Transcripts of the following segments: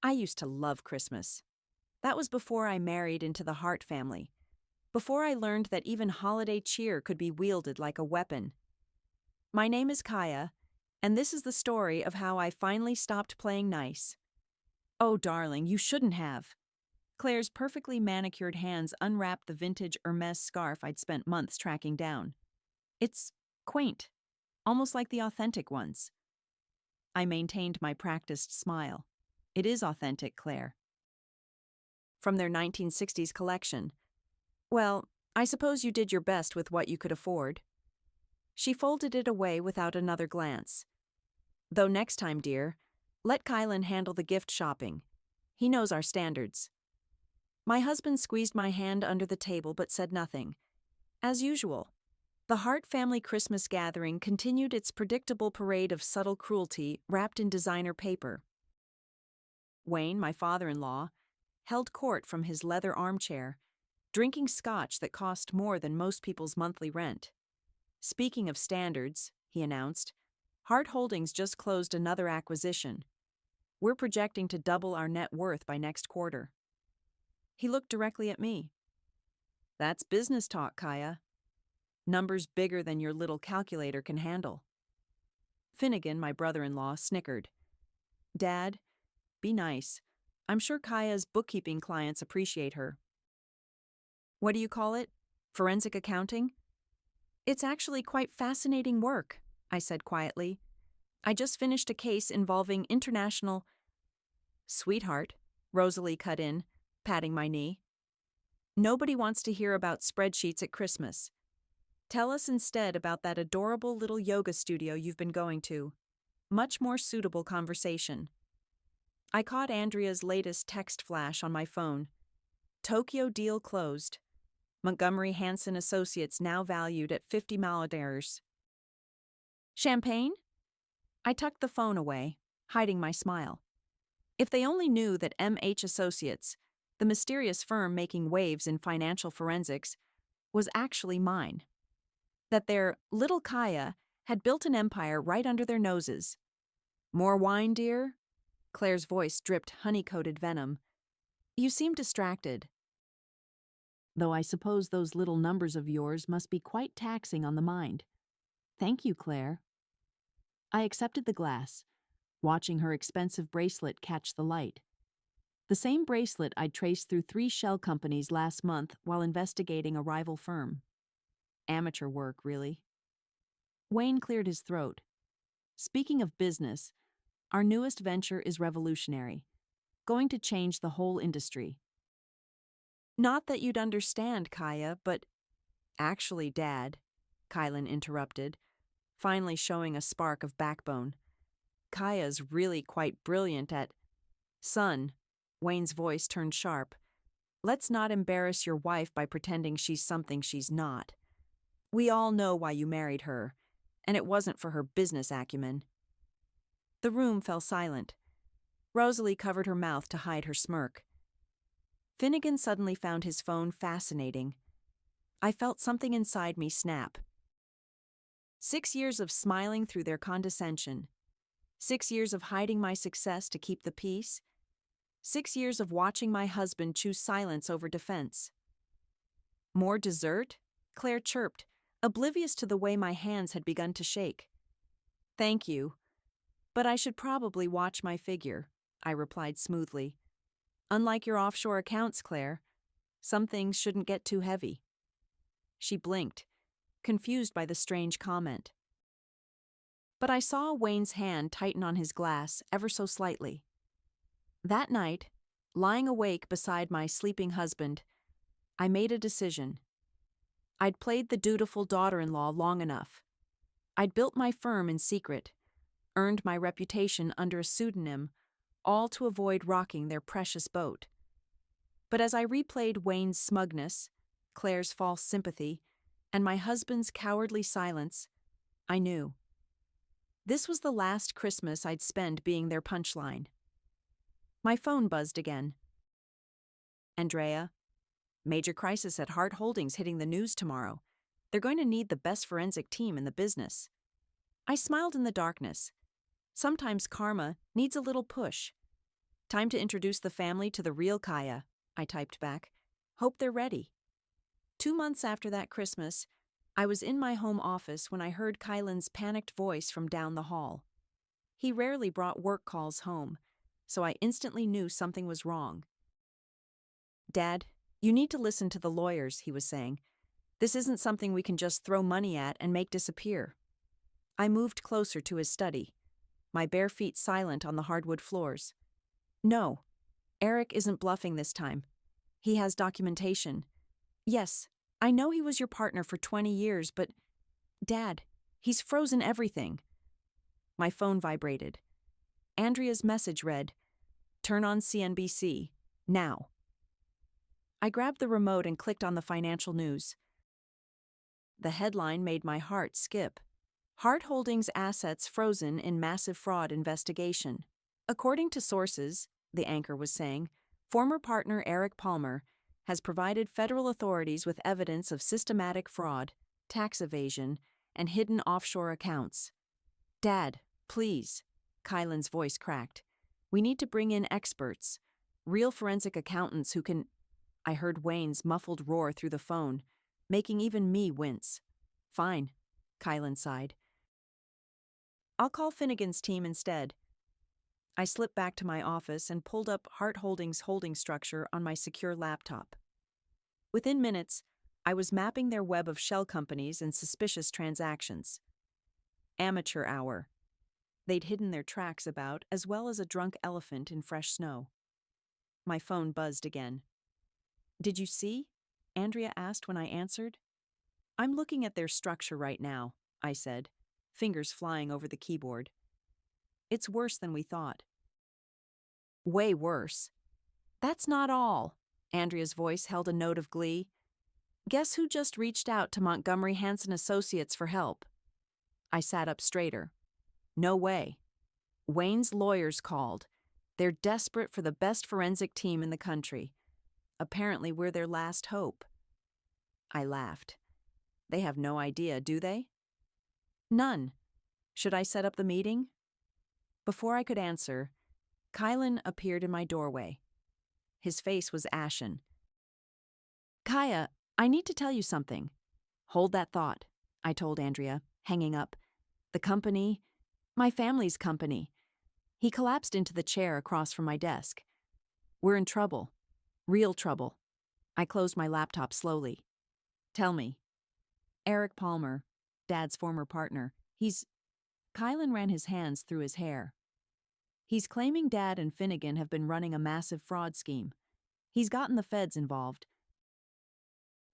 I used to love Christmas. That was before I married into the Hart family. Before I learned that even holiday cheer could be wielded like a weapon. My name is Kaya, and this is the story of how I finally stopped playing nice. Oh, darling, you shouldn't have. Claire's perfectly manicured hands unwrapped the vintage Hermes scarf I'd spent months tracking down. It's quaint, almost like the authentic ones. I maintained my practiced smile. It is authentic, Claire. From their 1960s collection. Well, I suppose you did your best with what you could afford. She folded it away without another glance. Though next time, dear, let Kylan handle the gift shopping. He knows our standards. My husband squeezed my hand under the table but said nothing. As usual, the Hart family Christmas gathering continued its predictable parade of subtle cruelty wrapped in designer paper. Wayne, my father-in-law, held court from his leather armchair, drinking scotch that cost more than most people's monthly rent. Speaking of standards, he announced, Hart Holdings just closed another acquisition. We're projecting to double our net worth by next quarter. He looked directly at me. That's business talk, Kaya. Numbers bigger than your little calculator can handle. Finnegan, my brother-in-law, snickered. Dad, be nice. I'm sure Kaya's bookkeeping clients appreciate her. What do you call it? Forensic accounting? It's actually quite fascinating work, I said quietly. I just finished a case involving international... Sweetheart, Rosalie cut in, patting my knee. Nobody wants to hear about spreadsheets at Christmas. Tell us instead about that adorable little yoga studio you've been going to. Much more suitable conversation. I caught Andrea's latest text flash on my phone. Tokyo deal closed. Montgomery Hanson Associates now valued at $50 million. Champagne? I tucked the phone away, hiding my smile. If they only knew that MH Associates, the mysterious firm making waves in financial forensics, was actually mine. That their little Kaya had built an empire right under their noses. More wine, dear? Claire's voice dripped honey-coated venom. You seem distracted. Though I suppose those little numbers of yours must be quite taxing on the mind. Thank you, Claire. I accepted the glass, watching her expensive bracelet catch the light. The same bracelet I'd traced through 3 shell companies last month while investigating a rival firm. Amateur work, really. Wayne cleared his throat. Speaking of business, our newest venture is revolutionary, going to change the whole industry. Not that you'd understand, Kaya, but... Actually, Dad, Kylan interrupted, finally showing a spark of backbone. Kaya's really quite brilliant at... Son, Wayne's voice turned sharp. Let's not embarrass your wife by pretending she's something she's not. We all know why you married her, and it wasn't for her business acumen. The room fell silent. Rosalie covered her mouth to hide her smirk. Finnegan suddenly found his phone fascinating. I felt something inside me snap. 6 years of smiling through their condescension. 6 years of hiding my success to keep the peace. 6 years of watching my husband choose silence over defense. More dessert? Claire chirped, oblivious to the way my hands had begun to shake. Thank you. But I should probably watch my figure, I replied smoothly. Unlike your offshore accounts, Claire, some things shouldn't get too heavy. She blinked, confused by the strange comment. But I saw Wayne's hand tighten on his glass ever so slightly. That night, lying awake beside my sleeping husband, I made a decision. I'd played the dutiful daughter-in-law long enough. I'd built my firm in secret, earned my reputation under a pseudonym, all to avoid rocking their precious boat. But as I replayed Wayne's smugness, Claire's false sympathy, and my husband's cowardly silence, I knew. This was the last Christmas I'd spend being their punchline. My phone buzzed again. Andrea, major crisis at Hart Holdings hitting the news tomorrow. They're going to need the best forensic team in the business. I smiled in the darkness. Sometimes karma needs a little push. Time to introduce the family to the real Kaya, I typed back. Hope they're ready. 2 months after that Christmas, I was in my home office when I heard Kylan's panicked voice from down the hall. He rarely brought work calls home, so I instantly knew something was wrong. Dad, you need to listen to the lawyers, he was saying. This isn't something we can just throw money at and make disappear. I moved closer to his study, my bare feet silent on the hardwood floors. No, Eric isn't bluffing this time. He has documentation. Yes, I know he was your partner for 20 years, but Dad, he's frozen everything. My phone vibrated. Andrea's message read, "Turn on CNBC, now." I grabbed the remote and clicked on the financial news. The headline made my heart skip. Hart Holdings assets frozen in massive fraud investigation. According to sources, the anchor was saying, former partner Eric Palmer has provided federal authorities with evidence of systematic fraud, tax evasion, and hidden offshore accounts. Dad, please, Kylan's voice cracked. We need to bring in experts, real forensic accountants who can... I heard Wayne's muffled roar through the phone, making even me wince. Fine, Kylan sighed. I'll call Finnegan's team instead. I slipped back to my office and pulled up Hart Holdings' holding structure on my secure laptop. Within minutes, I was mapping their web of shell companies and suspicious transactions. Amateur hour. They'd hidden their tracks about, as well as a drunk elephant in fresh snow. My phone buzzed again. Did you see? Andrea asked when I answered. I'm looking at their structure right now, I said, fingers flying over the keyboard. It's worse than we thought. Way worse. That's not all. Andrea's voice held a note of glee. Guess who just reached out to Montgomery Hanson Associates for help? I sat up straighter. No way. Wayne's lawyers called. They're desperate for the best forensic team in the country. Apparently we're their last hope. I laughed. They have no idea, do they? None. Should I set up the meeting? Before I could answer, Kylan appeared in my doorway. His face was ashen. Kaya, I need to tell you something. Hold that thought, I told Andrea, hanging up. The company, my family's company. He collapsed into the chair across from my desk. We're in trouble. Real trouble. I closed my laptop slowly. Tell me. Eric Palmer, Dad's former partner, Kylan ran his hands through his hair. He's claiming Dad and Finnegan have been running a massive fraud scheme. He's gotten the feds involved.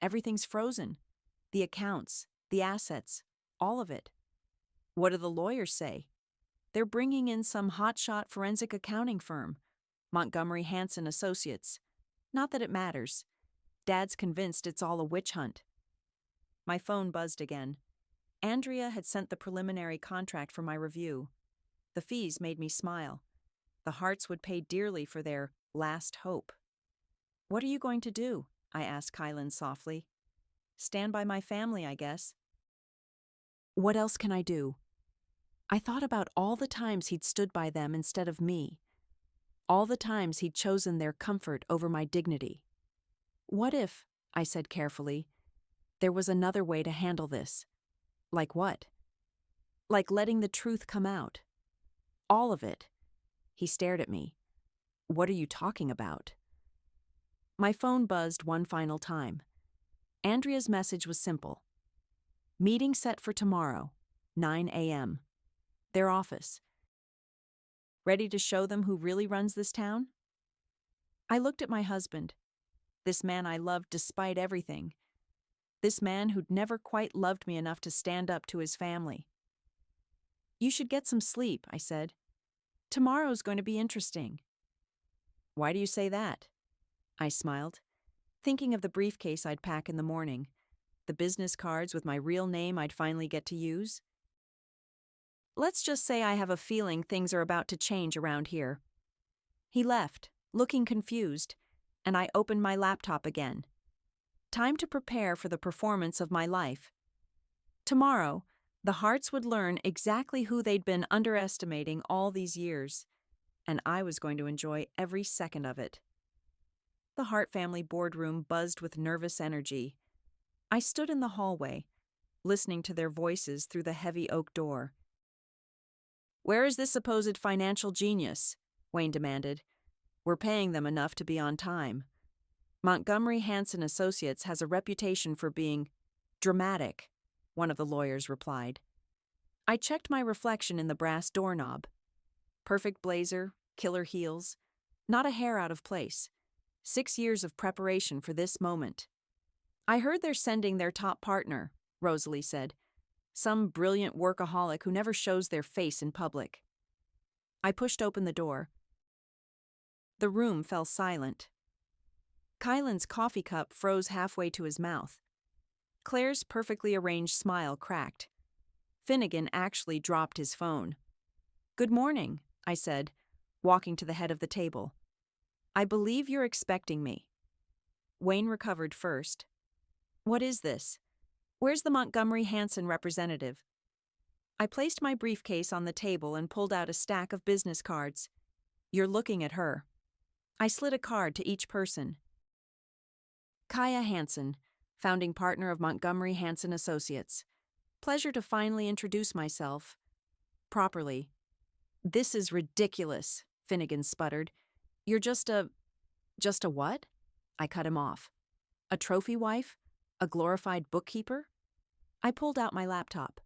Everything's frozen. The accounts, the assets, all of it. What do the lawyers say? They're bringing in some hotshot forensic accounting firm, Montgomery Hanson Associates. Not that it matters. Dad's convinced it's all a witch hunt. My phone buzzed again. Andrea had sent the preliminary contract for my review. The fees made me smile. The Harts would pay dearly for their last hope. What are you going to do? I asked Kylan softly. Stand by my family, I guess. What else can I do? I thought about all the times he'd stood by them instead of me. All the times he'd chosen their comfort over my dignity. What if, I said carefully, there was another way to handle this? Like what? Like letting the truth come out. All of it. He stared at me. What are you talking about? My phone buzzed one final time. Andrea's message was simple. Meeting set for tomorrow, 9 a.m. Their office. Ready to show them who really runs this town? I looked at my husband. This man I loved despite everything. This man who'd never quite loved me enough to stand up to his family. You should get some sleep, I said. Tomorrow's going to be interesting. Why do you say that? I smiled, thinking of the briefcase I'd pack in the morning, the business cards with my real name I'd finally get to use. Let's just say I have a feeling things are about to change around here. He left, looking confused, and I opened my laptop again. Time to prepare for the performance of my life. Tomorrow, the Harts would learn exactly who they'd been underestimating all these years. and I was going to enjoy every second of it. The Hart family boardroom buzzed with nervous energy. I stood in the hallway, listening to their voices through the heavy oak door. "Where is this supposed financial genius?" Wayne demanded. "We're paying them enough to be on time." "Montgomery Hanson Associates has a reputation for being dramatic," one of the lawyers replied. I checked my reflection in the brass doorknob. Perfect blazer, killer heels, not a hair out of place. 6 years of preparation for this moment. "I heard they're sending their top partner," Rosalie said. "Some brilliant workaholic who never shows their face in public." I pushed open the door. The room fell silent. Kylan's coffee cup froze halfway to his mouth. Claire's perfectly arranged smile cracked. Finnegan actually dropped his phone. "Good morning," I said, walking to the head of the table. "I believe you're expecting me." Wayne recovered first. "What is this? Where's the Montgomery Hanson representative?" I placed my briefcase on the table and pulled out a stack of business cards. "You're looking at her." I slid a card to each person. "Kaya Hanson, founding partner of Montgomery Hanson Associates. Pleasure to finally introduce myself. Properly." "This is ridiculous," Finnegan sputtered. "You're just a what?" I cut him off. "A trophy wife? A glorified bookkeeper?" I pulled out my laptop.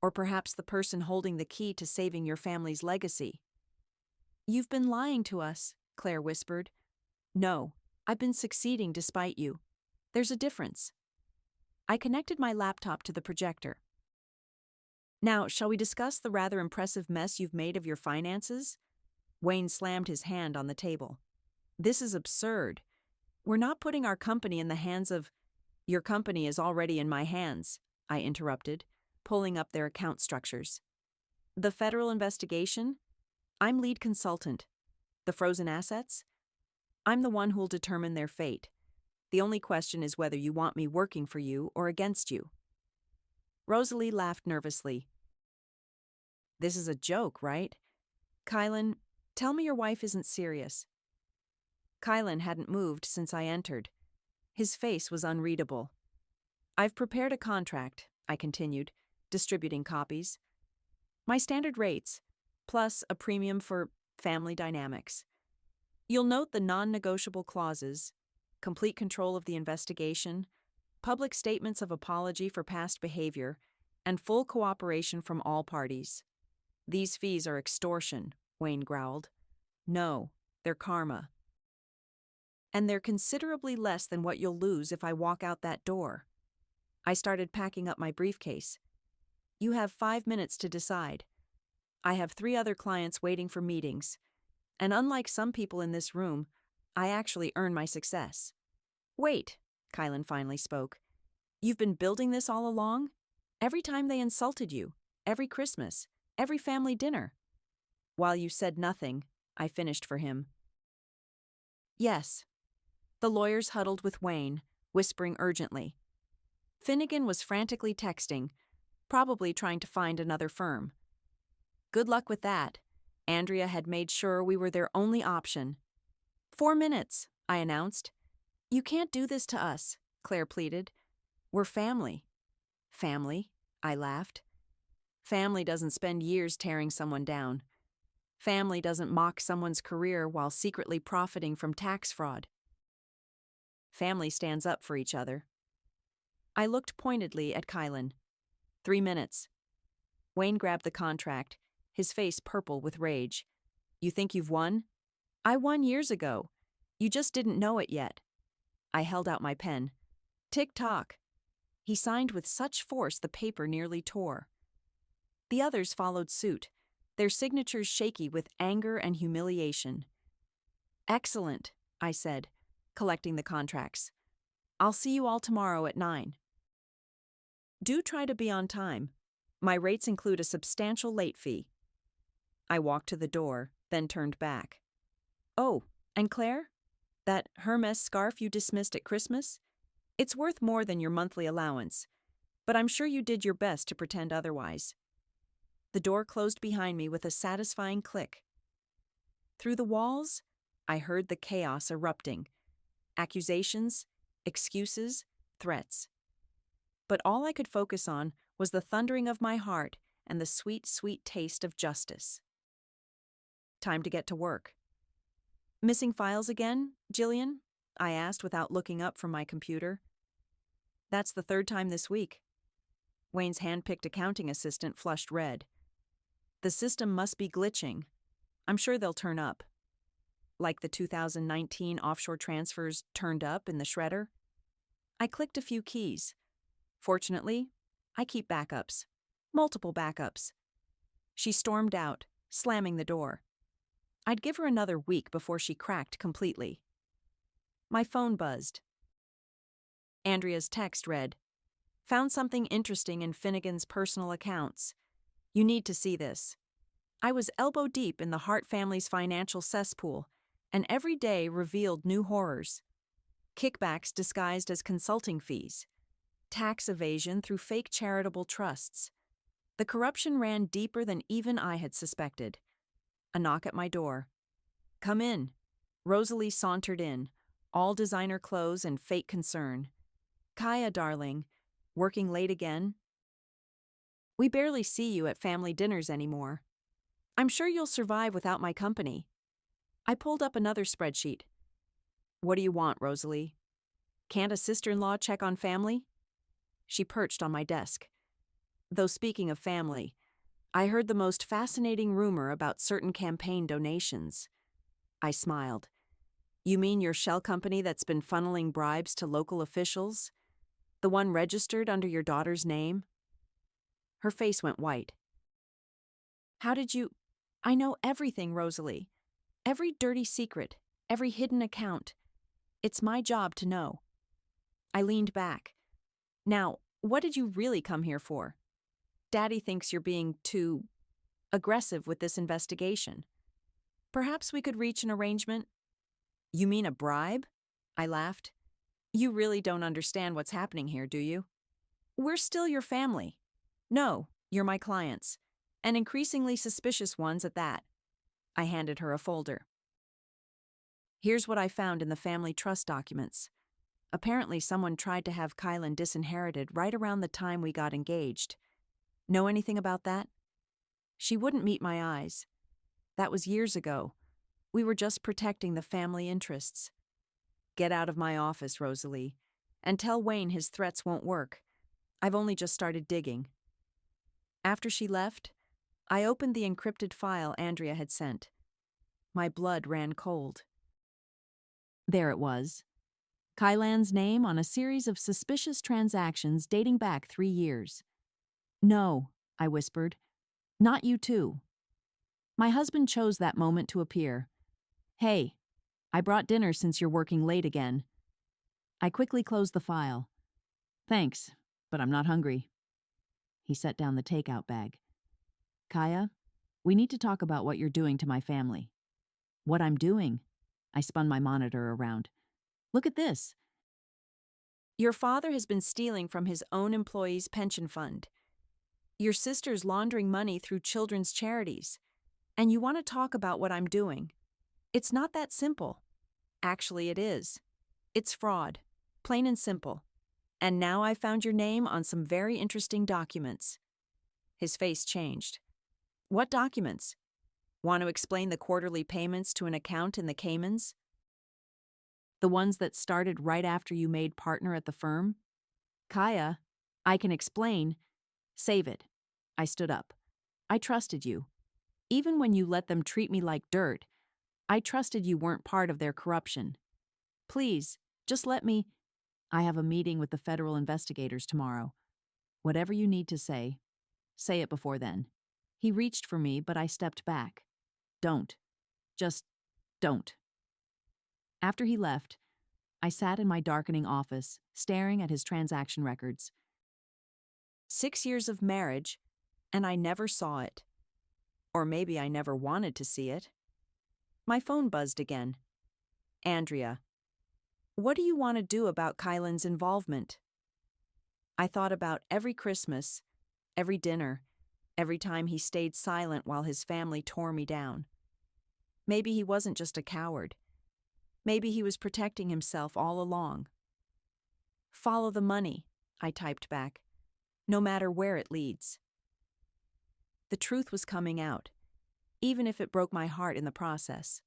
"Or perhaps the person holding the key to saving your family's legacy." "You've been lying to us," Claire whispered. "No, I've been succeeding despite you. There's a difference." I connected my laptop to the projector. "Now, shall we discuss the rather impressive mess you've made of your finances?" Wayne slammed his hand on the table. "This is absurd. We're not putting our company in the hands of—" "Your company is already in my hands," I interrupted, pulling up their account structures. "The federal investigation? I'm lead consultant. The frozen assets? I'm the one who'll determine their fate. The only question is whether you want me working for you or against you." Rosalie laughed nervously. "This is a joke, right? Kylan, tell me your wife isn't serious." Kylan hadn't moved since I entered. His face was unreadable. "I've prepared a contract," I continued, distributing copies. "My standard rates, plus a premium for family dynamics. You'll note the non-negotiable clauses: complete control of the investigation, public statements of apology for past behavior, and full cooperation from all parties." "These fees are extortion," Wayne growled. "No, they're karma. And they're considerably less than what you'll lose if I walk out that door." I started packing up my briefcase. "You have 5 minutes to decide. I have 3 other clients waiting for meetings, and unlike some people in this room, I actually earn my success." "Wait," Kylan finally spoke. "You've been building this all along? Every time they insulted you, every Christmas, every family dinner." "While you said nothing," I finished for him. "Yes." The lawyers huddled with Wayne, whispering urgently. Finnegan was frantically texting, probably trying to find another firm. Good luck with that. Andrea had made sure we were their only option. 4 minutes, I announced. "You can't do this to us," Claire pleaded. "We're family." "Family?" I laughed. "Family doesn't spend years tearing someone down. Family doesn't mock someone's career while secretly profiting from tax fraud. Family stands up for each other." I looked pointedly at Kylan. 3 minutes. Wayne grabbed the contract, his face purple with rage. "You think you've won? I won years ago. You just didn't know it yet." I held out my pen. Tick-tock. He signed with such force the paper nearly tore. The others followed suit, their signatures shaky with anger and humiliation. "Excellent," I said, collecting the contracts. "I'll see you all tomorrow at 9. Do try to be on time. My rates include a substantial late fee." I walked to the door, then turned back. "Oh, and Claire? That Hermes scarf you dismissed at Christmas? It's worth more than your monthly allowance, but I'm sure you did your best to pretend otherwise." The door closed behind me with a satisfying click. Through the walls, I heard the chaos erupting. Accusations, excuses, threats. But all I could focus on was the thundering of my heart and the sweet, sweet taste of justice. Time to get to work. Missing files again, Jillian? I asked without looking up from my computer. That's the third time this week. Wayne's hand-picked accounting assistant flushed red. The system must be glitching. I'm sure they'll turn up. Like the 2019 offshore transfers turned up in the shredder. I clicked a few keys. Fortunately, I keep backups. Multiple backups. She stormed out, slamming the door. I'd give her another week before she cracked completely. My phone buzzed. Andrea's text read, "Found something interesting in Finnegan's personal accounts. You need to see this." I was elbow deep in the Hart family's financial cesspool, and every day revealed new horrors. Kickbacks disguised as consulting fees. Tax evasion through fake charitable trusts. The corruption ran deeper than even I had suspected. A knock at my door. "Come in." Rosalie sauntered in, all designer clothes and fake concern. "Kaya, darling, working late again?" "We barely see you at family dinners anymore. I'm sure you'll survive without my company." I pulled up another spreadsheet. "What do you want, Rosalie? Can't a sister-in-law check on family?" She perched on my desk. "Though speaking of family, I heard the most fascinating rumor about certain campaign donations." I smiled. "You mean your shell company that's been funneling bribes to local officials? The one registered under your daughter's name?" Her face went white. "How did you—" "I know everything, Rosalie. Every dirty secret, every hidden account. It's my job to know." I leaned back. "Now, what did you really come here for? Daddy thinks you're being too aggressive with this investigation. Perhaps we could reach an arrangement." "You mean a bribe?" I laughed. "You really don't understand what's happening here, do you? We're still your family. No, you're my clients, and increasingly suspicious ones at that." I handed her a folder. "Here's what I found in the family trust documents. Apparently someone tried to have Kylan disinherited right around the time we got engaged. Know anything about that?" She wouldn't meet my eyes. "That was years ago. We were just protecting the family interests." "Get out of my office, Rosalie, and tell Wayne his threats won't work. I've only just started digging." After she left, I opened the encrypted file Andrea had sent. My blood ran cold. There it was. Kylan's name on a series of suspicious transactions dating back 3 years. "No," I whispered. "Not you too." My husband chose that moment to appear. "Hey, I brought dinner since you're working late again." I quickly closed the file. "Thanks, but I'm not hungry." He set down the takeout bag. "Kaya, we need to talk about what you're doing to my family." "What I'm doing?" I spun my monitor around. "Look at this. Your father has been stealing from his own employees' pension fund. Your sister's laundering money through children's charities. And you want to talk about what I'm doing. It's not that simple." "Actually, it is. It's fraud. Plain and simple. And now I've found your name on some very interesting documents." His face changed. "What documents? Want to explain the quarterly payments to an account in the Caymans? The ones that started right after you made partner at the firm?" "Kaya, I can explain." "Save it." I stood up. "I trusted you. Even when you let them treat me like dirt, I trusted you weren't part of their corruption. Please, just let me—" "I have a meeting with the federal investigators tomorrow. Whatever you need to say it before then." He reached for me, but I stepped back. "Don't. Just don't." After he left, I sat in my darkening office, staring at his transaction records. 6 years of marriage, and I never saw it. Or maybe I never wanted to see it. My phone buzzed again. "Andrea, what do you want to do about Kylan's involvement?" I thought about every Christmas, every dinner, every time he stayed silent while his family tore me down. Maybe he wasn't just a coward. Maybe he was protecting himself all along. Follow the money, I typed back, no matter where it leads. The truth was coming out, even if it broke my heart in the process.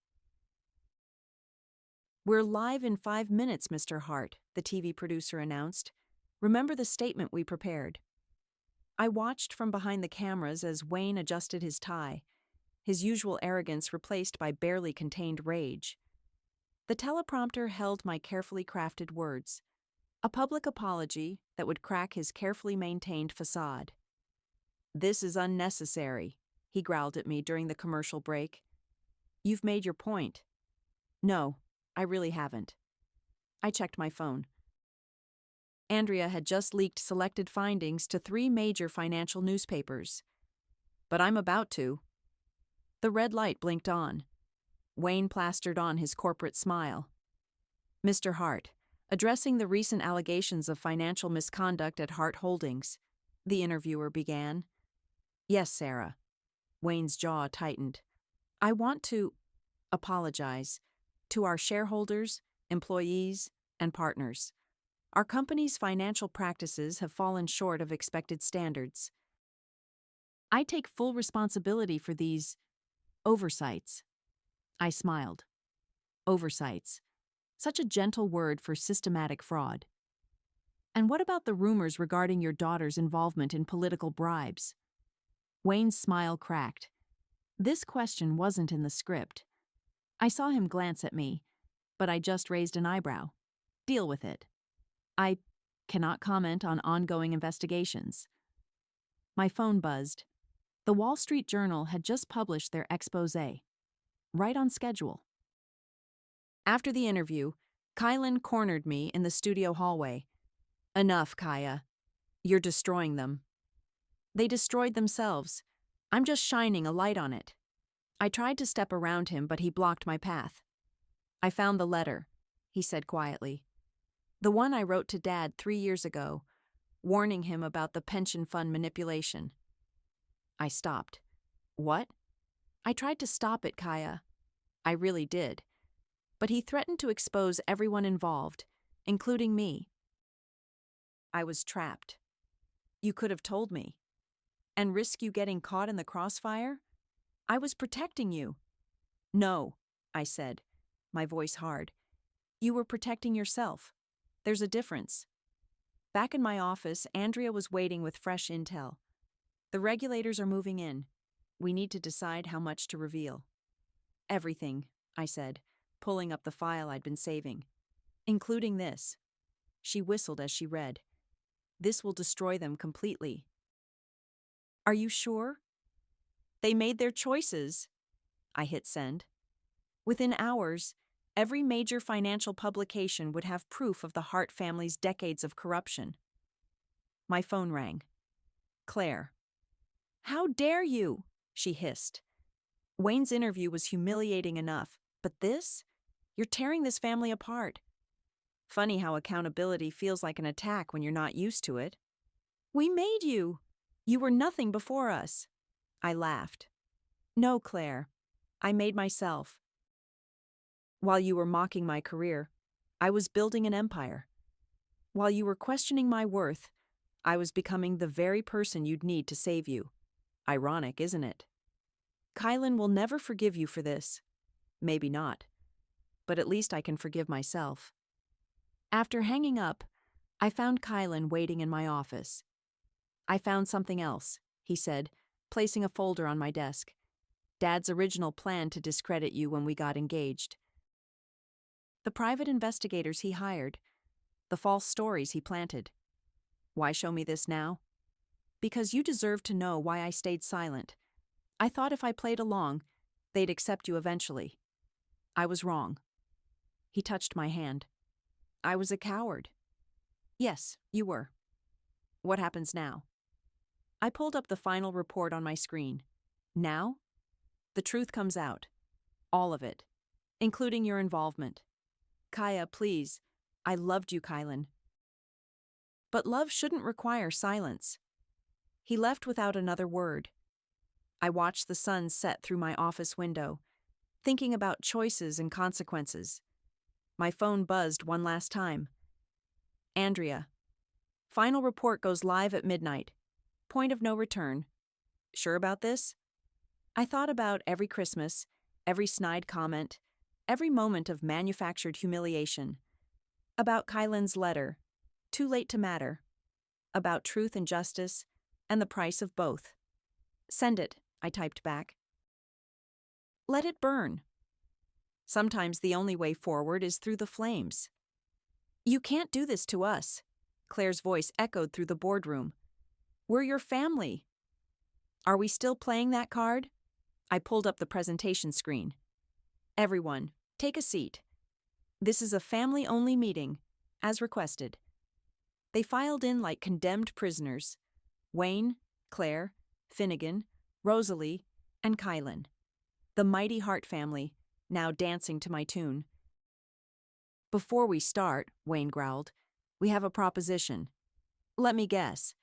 "We're live in 5 minutes, Mr. Hart," the TV producer announced. "Remember the statement we prepared." I watched from behind the cameras as Wayne adjusted his tie, his usual arrogance replaced by barely contained rage. The teleprompter held my carefully crafted words, a public apology that would crack his carefully maintained facade. "This is unnecessary," he growled at me during the commercial break. "You've made your point." "No, I really haven't." I checked my phone. Andrea had just leaked selected findings to 3 major financial newspapers. "But I'm about to." The red light blinked on. Wayne plastered on his corporate smile. "Mr. Hart, addressing the recent allegations of financial misconduct at Hart Holdings," the interviewer began. "Yes, Sarah." Wayne's jaw tightened. "I want to apologize to our shareholders, employees, and partners. Our company's financial practices have fallen short of expected standards. I take full responsibility for these oversights." I smiled. Oversights. Such a gentle word for systematic fraud. "And what about the rumors regarding your daughter's involvement in political bribes?" Wayne's smile cracked. This question wasn't in the script. I saw him glance at me, but I just raised an eyebrow. "Deal with it. I cannot comment on ongoing investigations." My phone buzzed. The Wall Street Journal had just published their exposé. Right on schedule. After the interview, Kylan cornered me in the studio hallway. "Enough, Kaya. You're destroying them." "They destroyed themselves. I'm just shining a light on it." I tried to step around him, but he blocked my path. "I found the letter," he said quietly. "The one I wrote to Dad 3 years ago, warning him about the pension fund manipulation." I stopped. "What?" I tried to stop it, Kaya. I really did. But he threatened to expose everyone involved, including me. I was trapped. "You could have told me. And risk you getting caught in the crossfire? I was protecting you." "No," I said, my voice hard. "You were protecting yourself. There's a difference." Back in my office, Andrea was waiting with fresh intel. "The regulators are moving in. We need to decide how much to reveal." "Everything," I said, pulling up the file I'd been saving. "Including this." She whistled as she read. "This will destroy them completely." "Are you sure?" "They made their choices." I hit send. Within hours, every major financial publication would have proof of the Hart family's decades of corruption. My phone rang. Claire. "How dare you?" she hissed. "Wayne's interview was humiliating enough, but this? You're tearing this family apart." Funny how accountability feels like an attack when you're not used to it. "We made you. You were nothing before us." I laughed. "No, Claire. I made myself. While you were mocking my career, I was building an empire. While you were questioning my worth, I was becoming the very person you'd need to save you. Ironic, isn't it? Kylan will never forgive you for this. Maybe not. But at least I can forgive myself." After hanging up, I found Kylan waiting in my office. "I found something else," he said, placing a folder on my desk. "Dad's original plan to discredit you when we got engaged. The private investigators he hired. The false stories he planted. Why show me this now? Because you deserve to know why I stayed silent. I thought if I played along, they'd accept you eventually. I was wrong." He touched my hand. "I was a coward." "Yes, you were. What happens now?" I pulled up the final report on my screen. Now? The truth comes out. All of it. Including your involvement. "Kaya, please. I loved you, Kylan. But love shouldn't require silence." He left without another word. I watched the sun set through my office window, thinking about choices and consequences. My phone buzzed one last time. Andrea. Final report goes live at midnight. Point of no return. Sure about this? I thought about every Christmas, every snide comment, every moment of manufactured humiliation. About Kylan's letter, too late to matter. About truth and justice, and the price of both. Send it, I typed back. Let it burn. Sometimes the only way forward is through the flames. You can't do this to us, Claire's voice echoed through the boardroom. We're your family. Are we still playing that card? I pulled up the presentation screen. Everyone, take a seat. This is a family-only meeting, as requested. They filed in like condemned prisoners. Wayne, Claire, Finnegan, Rosalie, and Kylan. The mighty Hart family, now dancing to my tune. Before we start, Wayne growled, we have a proposition. Let me guess.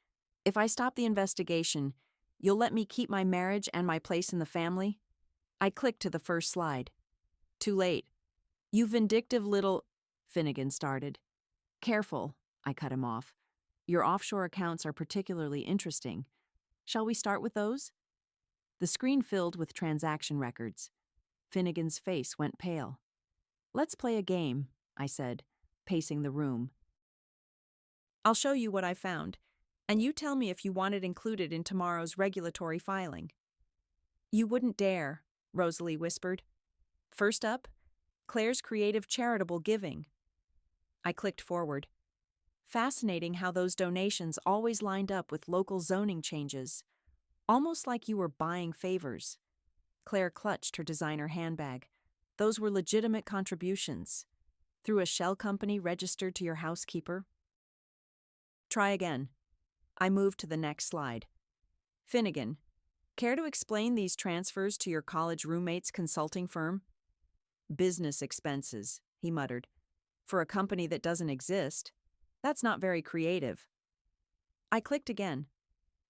If I stop the investigation, you'll let me keep my marriage and my place in the family? I clicked to the first slide. Too late. You vindictive little... Finnegan started. Careful, I cut him off. Your offshore accounts are particularly interesting. Shall we start with those? The screen filled with transaction records. Finnegan's face went pale. Let's play a game, I said, pacing the room. I'll show you what I found, and you tell me if you want it included in tomorrow's regulatory filing. You wouldn't dare, Rosalie whispered. First up, Claire's creative charitable giving. I clicked forward. Fascinating how those donations always lined up with local zoning changes, almost like you were buying favors. Claire clutched her designer handbag. Those were legitimate contributions. Through a shell company registered to your housekeeper. Try again. I moved to the next slide. Finnegan, care to explain these transfers to your college roommate's consulting firm? Business expenses, he muttered. For a company that doesn't exist, that's not very creative. I clicked again.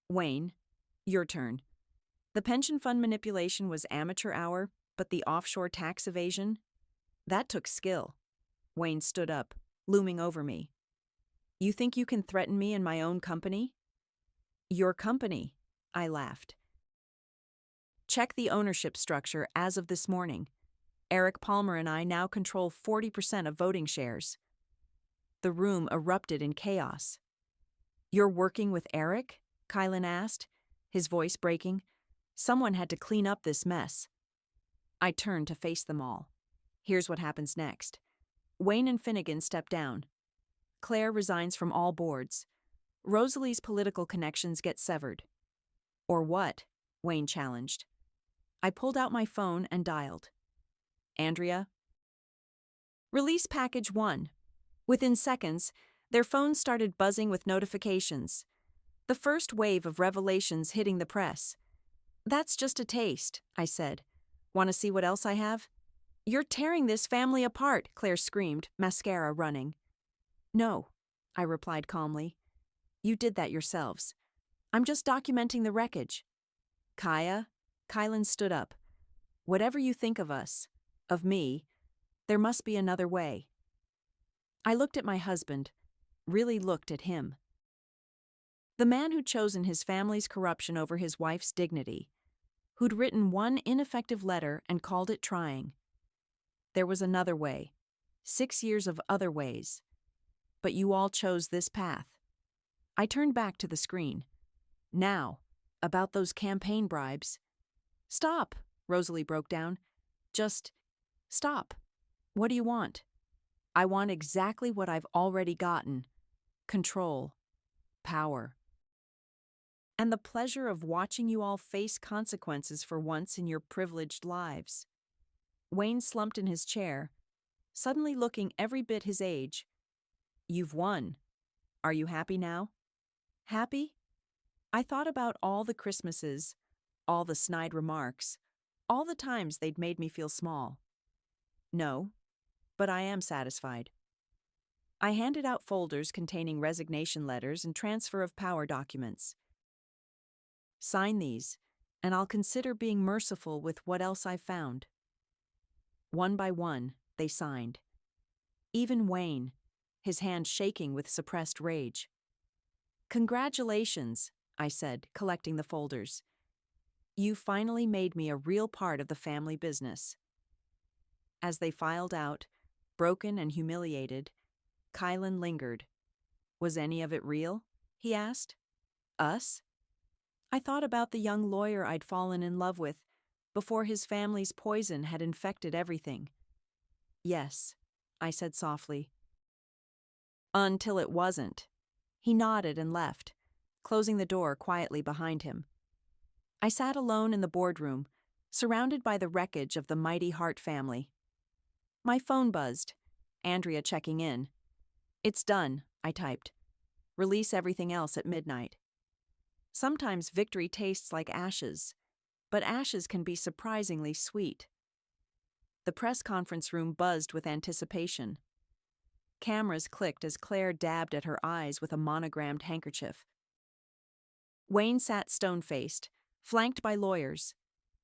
Wayne, your turn. The pension fund manipulation was amateur hour, but the offshore tax evasion? That took skill. Wayne stood up, looming over me. You think you can threaten me in my own company? Your company, I laughed. Check the ownership structure as of this morning. Eric Palmer and I now control 40% of voting shares. The room erupted in chaos. You're working with Eric? Kylan asked, his voice breaking. Someone had to clean up this mess. I turned to face them all. Here's what happens next. Wayne and Finnegan step down. Claire resigns from all boards. Rosalie's political connections get severed. Or what? Wayne challenged. I pulled out my phone and dialed. Andrea? Release package 1. Within seconds, their phones started buzzing with notifications. The first wave of revelations hitting the press. That's just a taste, I said. Want to see what else I have? You're tearing this family apart, Claire screamed, mascara running. No, I replied calmly. You did that yourselves. I'm just documenting the wreckage. Kaya? Kylan stood up. Whatever you think of us, of me, there must be another way. I looked at my husband, really looked at him. The man who'd chosen his family's corruption over his wife's dignity, who'd written one ineffective letter and called it trying. There was another way, 6 years of other ways. But you all chose this path. I turned back to the screen. Now, about those campaign bribes. Stop, Rosalie broke down. Just stop. What do you want? I want exactly what I've already gotten. Control. Power. And the pleasure of watching you all face consequences for once in your privileged lives. Wayne slumped in his chair, suddenly looking every bit his age. You've won. Are you happy now? Happy? I thought about all the Christmases, all the snide remarks, all the times they'd made me feel small. No, but I am satisfied. I handed out folders containing resignation letters and transfer of power documents. Sign these, and I'll consider being merciful with what else I've found. One by one, they signed. Even Wayne, his hand shaking with suppressed rage. "Congratulations," I said, collecting the folders. "You finally made me a real part of the family business." As they filed out, broken and humiliated, Kylan lingered. "Was any of it real?" he asked. "Us?" I thought about the young lawyer I'd fallen in love with before his family's poison had infected everything. "Yes," I said softly. "Until it wasn't." He nodded and left, closing the door quietly behind him. I sat alone in the boardroom, surrounded by the wreckage of the mighty Hart family. My phone buzzed, Andrea checking in. "It's done," I typed. "Release everything else at midnight." Sometimes victory tastes like ashes, but ashes can be surprisingly sweet. The press conference room buzzed with anticipation. Cameras clicked as Claire dabbed at her eyes with a monogrammed handkerchief. Wayne sat stone-faced, flanked by lawyers.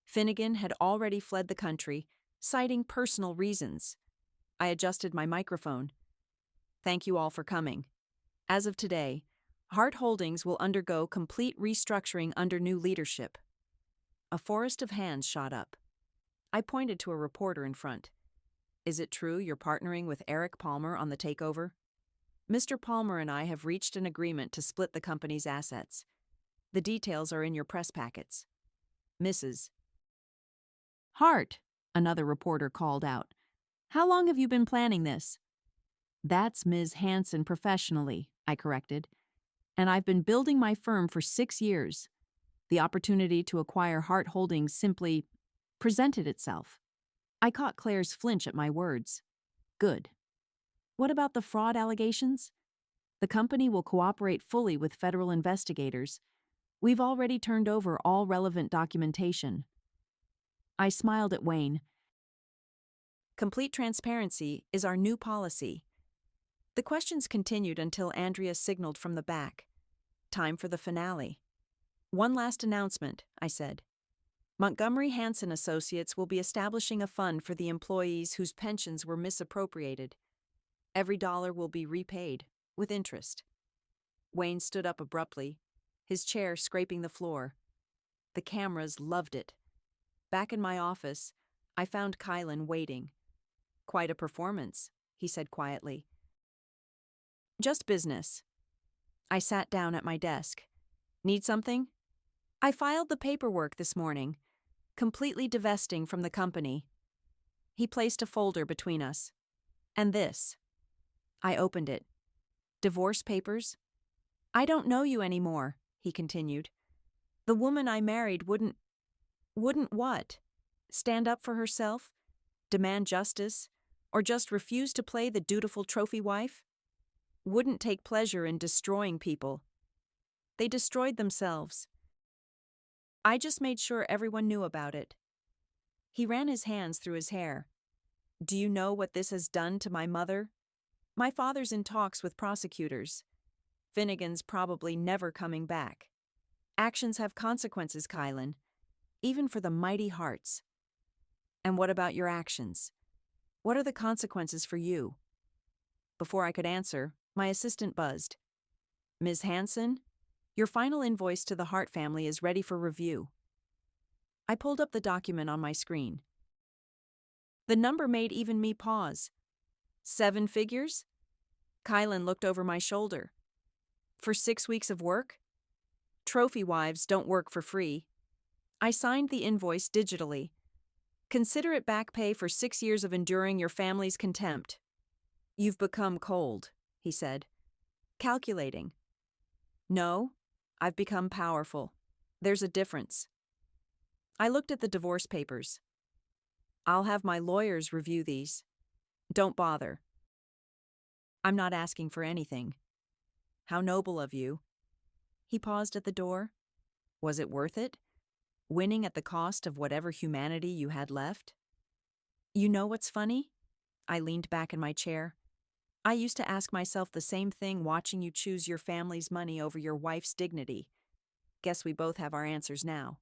Finnegan had already fled the country, citing personal reasons. I adjusted my microphone. "Thank you all for coming. As of today, Hart Holdings will undergo complete restructuring under new leadership." A forest of hands shot up. I pointed to a reporter in front. "Is it true you're partnering with Eric Palmer on the takeover?" "Mr. Palmer and I have reached an agreement to split the company's assets. The details are in your press packets." "Mrs. Hart," another reporter called out. "How long have you been planning this?" "That's Ms. Hansen professionally," I corrected. "And I've been building my firm for 6 years. The opportunity to acquire Hart Holdings simply presented itself." I caught Claire's flinch at my words. "Good. What about the fraud allegations?" "The company will cooperate fully with federal investigators. We've already turned over all relevant documentation." I smiled at Wayne. "Complete transparency is our new policy." The questions continued until Andrea signaled from the back. Time for the finale. "One last announcement," I said. "Montgomery Hanson Associates will be establishing a fund for the employees whose pensions were misappropriated. Every dollar will be repaid, with interest." Wayne stood up abruptly, his chair scraping the floor. The cameras loved it. Back in my office, I found Kylan waiting. "Quite a performance," he said quietly. "Just business." I sat down at my desk. "Need something?" "I filed the paperwork this morning, completely divesting from the company." He placed a folder between us. "And this." I opened it. "Divorce papers?" "I don't know you anymore," he continued. "The woman I married wouldn't what? Stand up for herself? Demand justice? Or just refuse to play the dutiful trophy wife? Wouldn't take pleasure in destroying people. They destroyed themselves. I just made sure everyone knew about it." He ran his hands through his hair. "Do you know what this has done to my mother? My father's in talks with prosecutors. Finnegan's probably never coming back. Actions have consequences, Kylan, even for the mighty Harts." "And what about your actions? What are the consequences for you?" Before I could answer, my assistant buzzed. "Ms. Hansen, your final invoice to the Hart family is ready for review." I pulled up the document on my screen. The number made even me pause. 7 figures? Kylan looked over my shoulder. "For 6 weeks of work? Trophy wives don't work for free." I signed the invoice digitally. "Consider it back pay for 6 years of enduring your family's contempt." "You've become cold," he said. "Calculating." "No, I've become powerful. There's a difference." I looked at the divorce papers. "I'll have my lawyers review these. Don't bother." "I'm not asking for anything." "How noble of you." He paused at the door. "Was it worth it? Winning at the cost of whatever humanity you had left?" "You know what's funny?" I leaned back in my chair. "I used to ask myself the same thing watching you choose your family's money over your wife's dignity. Guess we both have our answers now."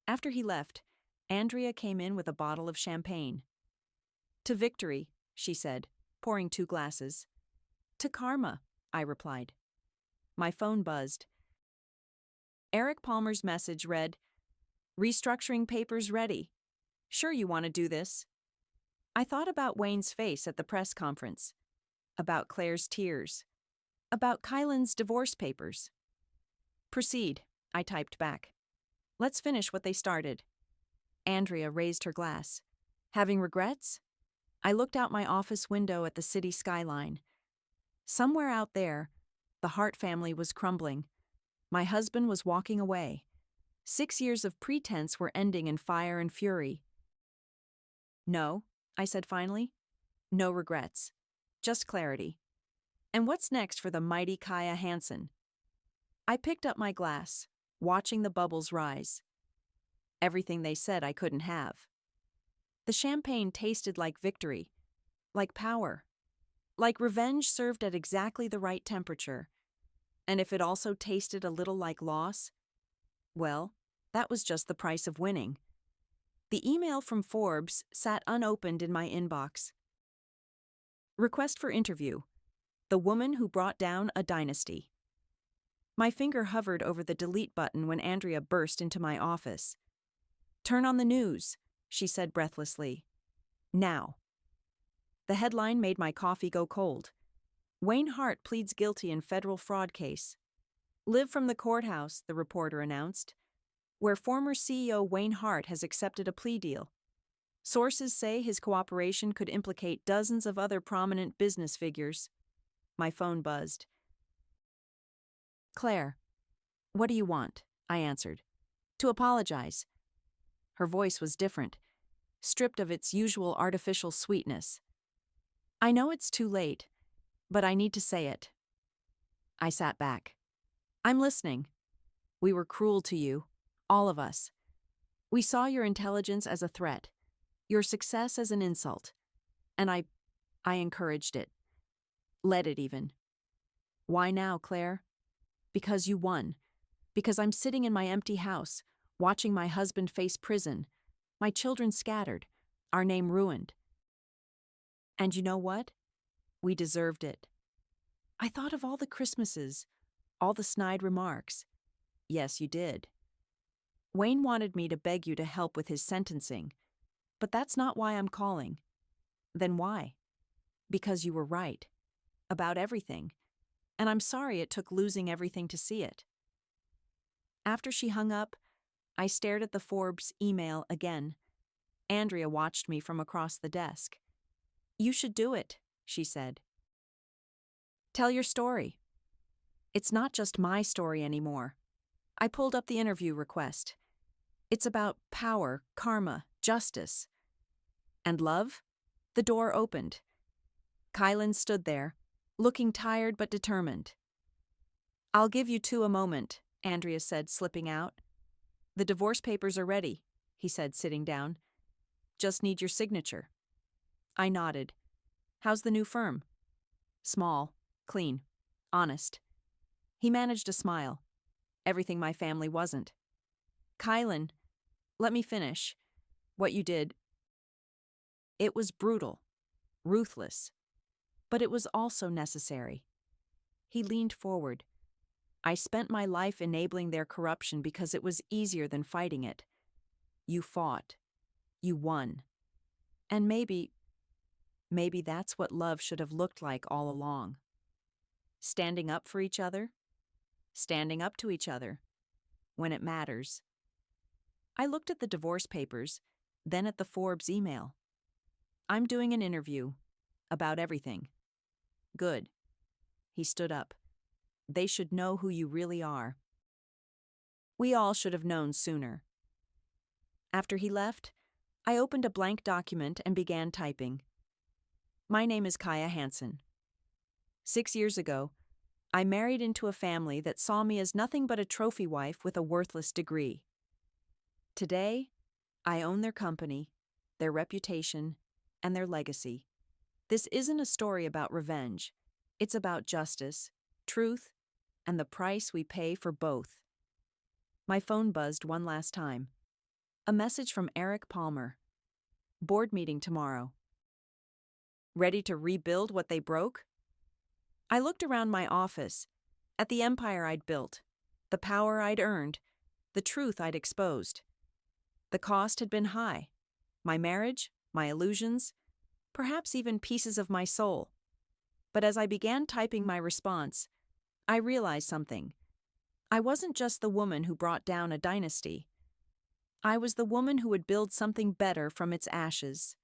After he left, Andrea came in with a bottle of champagne. To victory, she said, pouring 2 glasses. To karma, I replied. My phone buzzed. Eric Palmer's message read, "Restructuring papers ready. Sure you want to do this?" I thought about Wayne's face at the press conference, about Claire's tears, about Kylan's divorce papers. "Proceed," I typed back. "Let's finish what they started." Andrea raised her glass. "Having regrets?" I looked out my office window at the city skyline. Somewhere out there, the Hart family was crumbling. My husband was walking away. 6 years of pretense were ending in fire and fury. "No," I said finally. "No regrets. Just clarity. And what's next for the mighty Kaya Hansen?" I picked up my glass, watching the bubbles rise. Everything they said I couldn't have. The champagne tasted like victory, like power, like revenge served at exactly the right temperature. And if it also tasted a little like loss, well, that was just the price of winning. The email from Forbes sat unopened in my inbox. Request for interview. The woman who brought down a dynasty. My finger hovered over the delete button when Andrea burst into my office. "Turn on the news," she said breathlessly. "Now." The headline made my coffee go cold. Wayne Hart pleads guilty in federal fraud case. "Live from the courthouse," the reporter announced, "where former CEO Wayne Hart has accepted a plea deal. Sources say his cooperation could implicate dozens of other prominent business figures." My phone buzzed. "Claire, what do you want?" I answered. "To apologize." Her voice was different, stripped of its usual artificial sweetness. "I know it's too late, but I need to say it." I sat back. "I'm listening. We were cruel to you, all of us. We saw your intelligence as a threat, your success as an insult, and I encouraged it. Led it even. Why now, Claire? Because you won. Because I'm sitting in my empty house, watching my husband face prison, my children scattered, our name ruined. And you know what? We deserved it. I thought of all the Christmases, all the snide remarks. Yes, you did. Wayne wanted me to beg you to help with his sentencing, but that's not why I'm calling. Then why? Because you were right. About everything. And I'm sorry it took losing everything to see it." After she hung up, I stared at the Forbes email again. Andrea watched me from across the desk. "You should do it," she said. "Tell your story." "It's not just my story anymore." I pulled up the interview request. "It's about power, karma, justice." "And love?" The door opened. Kylan stood there, looking tired but determined. "I'll give you 2 a moment," Andrea said, slipping out. "The divorce papers are ready," he said, sitting down. "Just need your signature." I nodded. "How's the new firm?" "Small, clean, honest." He managed a smile. "Everything my family wasn't." "Kylan, let me finish. What you did, it was brutal, ruthless, but it was also necessary." He leaned forward. "I spent my life enabling their corruption because it was easier than fighting it. You fought. You won. And maybe that's what love should have looked like all along. Standing up for each other. Standing up to each other. When it matters." I looked at the divorce papers, then at the Forbes email. "I'm doing an interview. About everything." "Good." He stood up. "They should know who you really are." We all should have known sooner. After he left, I opened a blank document and began typing. "My name is Kaya Hansen. 6 years ago, I married into a family that saw me as nothing but a trophy wife with a worthless degree. Today, I own their company, their reputation, and their legacy. This isn't a story about revenge. It's about justice, truth, and the price we pay for both." My phone buzzed one last time. A message from Eric Palmer. "Board meeting tomorrow. Ready to rebuild what they broke? I looked around my office, at the empire I'd built, the power I'd earned, the truth I'd exposed. The cost had been high. My marriage, my illusions, perhaps even pieces of my soul. But as I began typing my response, I realized something. I wasn't just the woman who brought down a dynasty. I was the woman who would build something better from its ashes.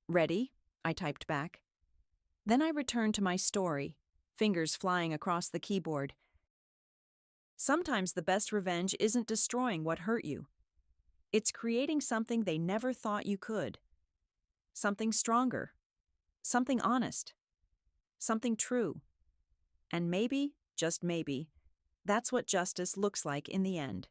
Ready? I typed back. Then I returned to my story, fingers flying across the keyboard. Sometimes the best revenge isn't destroying what hurt you. It's creating something they never thought you could. Something stronger. Something honest. Something true. And maybe, just maybe, that's what justice looks like in the end.